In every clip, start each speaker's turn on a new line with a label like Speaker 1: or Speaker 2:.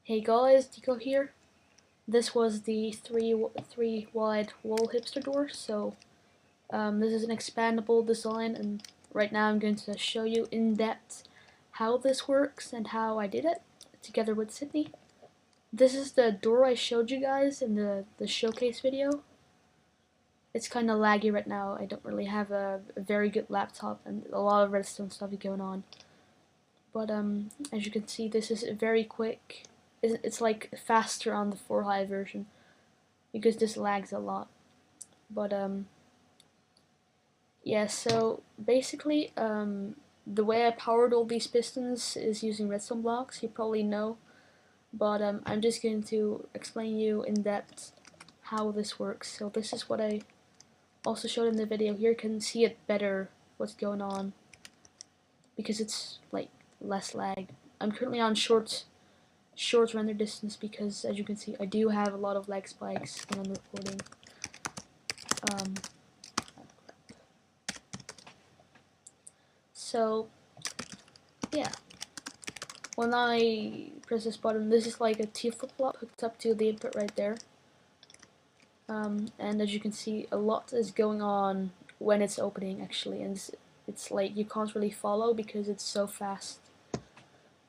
Speaker 1: Hey guys, Dico here. This was the three wide wall hipster door. This is an expandable design, and right now I'm going to show you in depth how this works and how I did it together with Sydney. This is the door I showed you guys in the showcase video. It's kind of laggy right now. I don't really have a very good laptop and a lot of redstone stuff going on. But as you can see, this is very quick. It's like faster on the 4 high version because this lags a lot. But yeah, so basically the way I powered all these pistons is using redstone blocks. You probably know, but I'm just going to explain you in depth how this works. So this is what I also showed in the video. Here you can see it better what's going on because it's like less lag. I'm currently on short render distance because, as you can see, I do have a lot of lag spikes when I'm recording. So yeah, when I press this button, this is like a T flip-flop hooked up to the input right there. And as you can see, a lot is going on when it's opening actually, and it's like you can't really follow because it's so fast.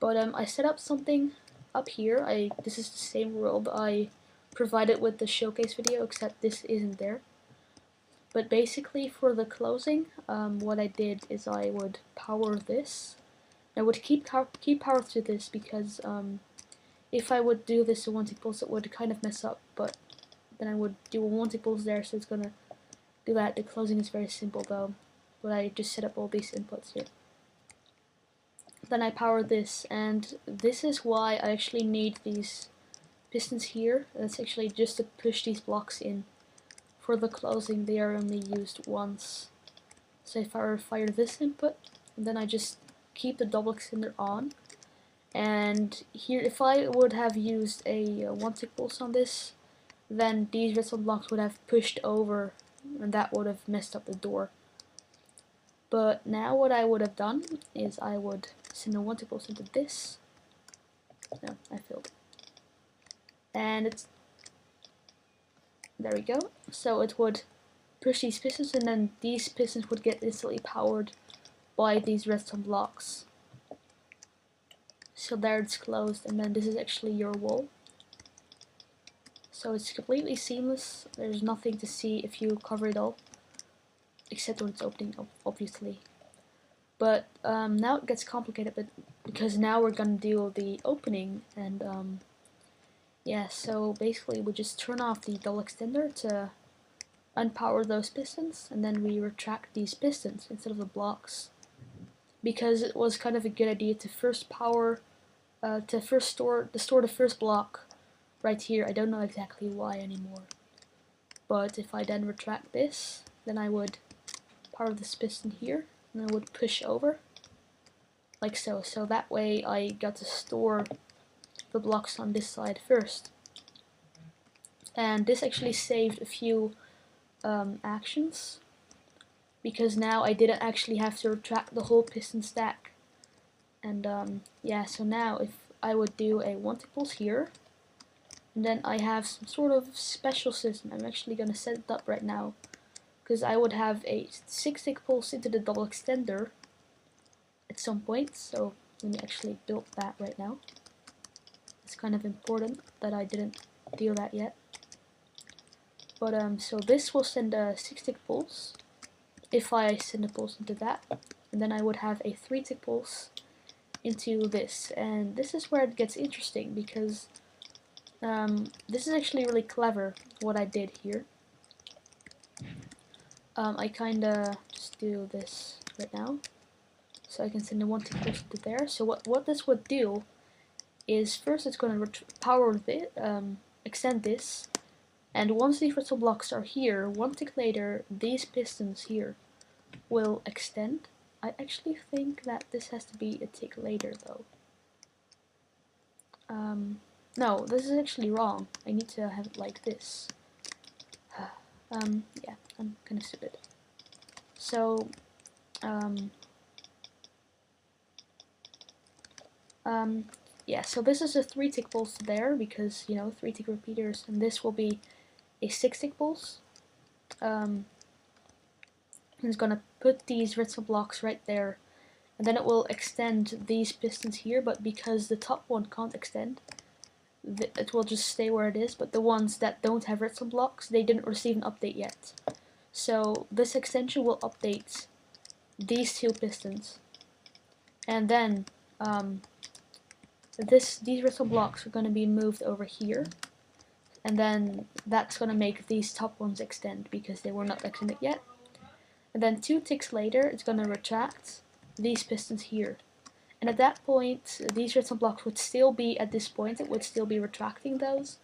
Speaker 1: But I set up something up here. This is the same world I provided with the showcase video, except this isn't there. But basically, for the closing, what I did is I would power this. I would keep power to this because if I would do this to one tick pulse, it would kind of mess up. But then I would do a one tick pulse there, so it's gonna do that. The closing is very simple though, but I just set up all these inputs here. Then I power this, and this is why I actually need these pistons here. That's actually just to push these blocks in. For the closing, they are only used once. So if I fire this input, then I just keep the double extender on. And here, if I would have used a one tick pulse on this, then these redstone blocks would have pushed over, and that would have messed up the door. But now what I would have done is I would send a one tick pulse into this. No, I failed. And there we go. So it would push these pistons, and then these pistons would get instantly powered by these redstone blocks. So there it's closed, and then this is actually your wall. So it's completely seamless. There's nothing to see if you cover it all, except when it's opening, obviously. But now it gets complicated, because now we're gonna do the opening, and yeah. So basically, we just turn off the double extender to unpower those pistons, and then we retract these pistons instead of the blocks, because it was kind of a good idea to first power, to store the first block right here. I don't know exactly why anymore, but if I then retract this, then I would power this piston here, and I would push over like so. So that way I got to store the blocks on this side first, and this actually saved a few actions, because now I didn't actually have to retract the whole piston stack. And yeah, so now if I would do a one tick pulse here, and then I have some sort of special system. I'm actually gonna set it up right now, because I would have a 6 tick pulse into the double extender at some point. So let me actually build that right now. It's kind of important that I didn't do that yet. But so this will send a 6 tick pulse if I send a pulse into that, and then I would have a 3 tick pulse into this. And this is where it gets interesting, because this is actually really clever what I did here. I kinda just do this right now, so I can send a one tick pulse to there. So what this would do is, first it's going to power this, extend this, and once these redstone blocks are here, one tick later, these pistons here will extend. I actually think that this has to be a tick later though. No, this is actually wrong. I need to have it like this. Yeah, I'm kind of stupid. So, yeah, so this is a 3 tick pulse there because, you know, 3 tick repeaters, and this will be a 6 tick pulse. It's gonna put these redstone blocks right there, and then it will extend these pistons here, but because the top one can't extend, it will just stay where it is, but the ones that don't have redstone blocks, they didn't receive an update yet. So this extension will update these 2 pistons, and then these redstone blocks are going to be moved over here, and then that's going to make these top ones extend because they were not extended yet. And then 2 ticks later, it's going to retract these pistons here. And at that point, these redstone blocks would still be at this point, it would still be retracting those.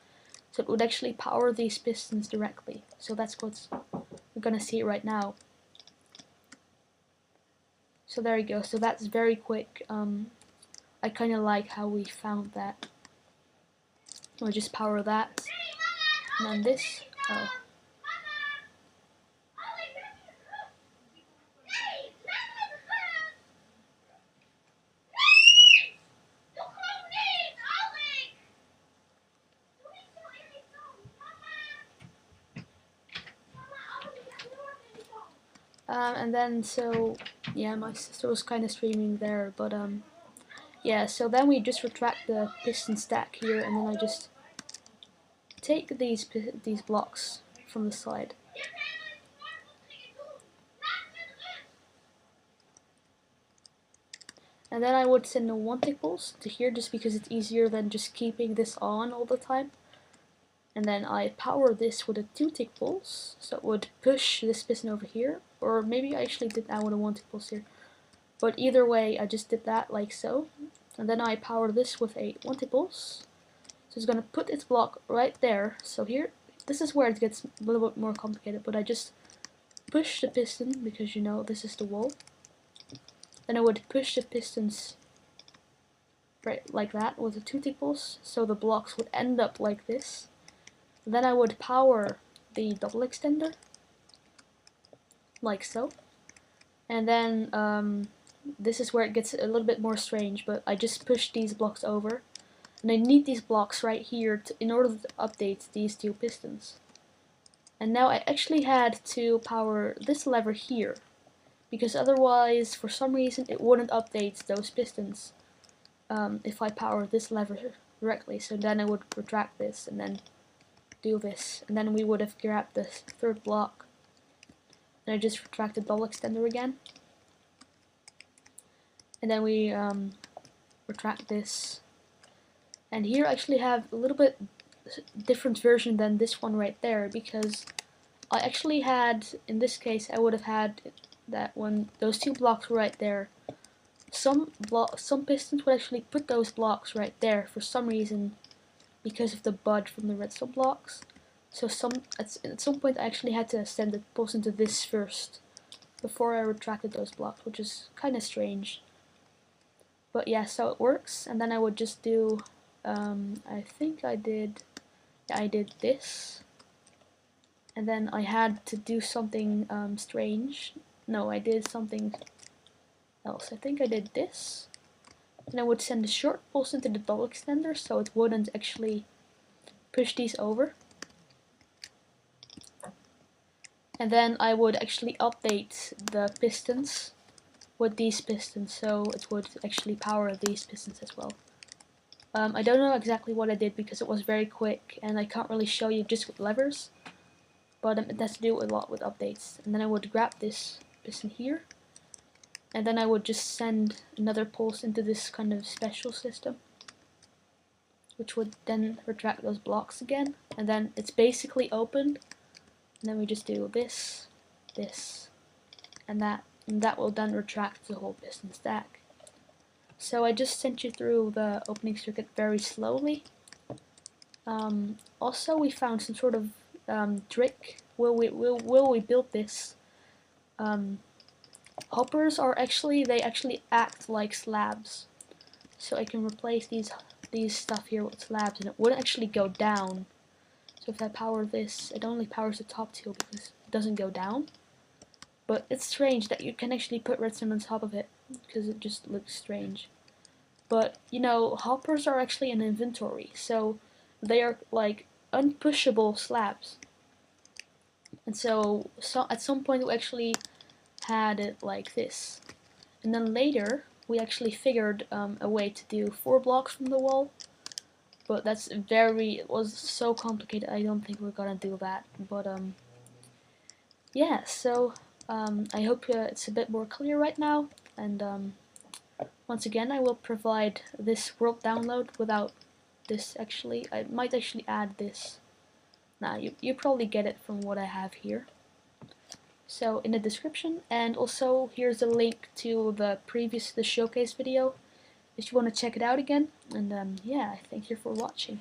Speaker 1: So it would actually power these pistons directly. So that's what we're going to see right now. So there you go. So that's very quick. I kind of like how we found that. We'll just power that. And then this. Oh. And then, so, yeah, my sister was kind of streaming there, but, yeah, so then we just retract the piston stack here, and then I just take these blocks from the side. And then I would send a 1 tick pulse to here just because it's easier than just keeping this on all the time. And then I power this with a 2 tick pulse, so it would push this piston over here, or maybe I actually did that with a 1 tick pulse here. But either way, I just did that like so. And then I power this with a 1 tick pulse. So it's going to put its block right there. So here, this is where it gets a little bit more complicated, but I just push the piston, because you know this is the wall. Then I would push the pistons right like that with a 2 tick pulse, so the blocks would end up like this. Then I would power the double extender, like so. And then this is where it gets a little bit more strange, but I just push these blocks over. And I need these blocks right here in order to update these 2 pistons. And now I actually had to power this lever here, because otherwise, for some reason, it wouldn't update those pistons if I power this lever directly. So then I would retract this and then do this, and then we would have grabbed this 3rd block. And I just retract the double extender again. And then we retract this. And here I actually have a little bit different version than this one right there, because I actually had, in this case, I would have had that when those 2 blocks were right there, some pistons would actually put those blocks right there for some reason, because of the bud from the redstone blocks. So at some point I actually had to send the pulse into this first before I retracted those blocks, which is kind of strange. But yeah, so it works. And then I would just do, I think I did this. And then I had to do something strange. No, I did something else. I think I did this. And I would send a short pulse into the double extender so it wouldn't actually push these over. And then I would actually update the pistons with these pistons, so it would actually power these pistons as well. I don't know exactly what I did because it was very quick and I can't really show you just with levers, but it has to do a lot with updates. And then I would grab this piston here, and then I would just send another pulse into this kind of special system, which would then retract those blocks again, and then it's basically open. And then we just do this, this, and that will then retract the whole piston stack. So I just sent you through the opening circuit very slowly. Also, we found some sort of trick. Will we build this? Hoppers are they actually act like slabs. So I can replace these stuff here with slabs, and it wouldn't actually go down. So if I power this, it only powers the top 2 because it doesn't go down. But it's strange that you can actually put redstone on top of it, because it just looks strange. but you know, hoppers are actually an inventory, so they are like unpushable slabs. And so at some point we actually had it like this. And then later we actually figured a way to do 4 blocks from the wall. But it was so complicated, I don't think we're gonna do that. But yeah, so I hope it's a bit more clear right now. And once again, I will provide this world download without this actually. I might actually add this. Nah, you probably get it from what I have here. So in the description, and also here's a link to the showcase video if you want to check it out again. And yeah, thank you for watching.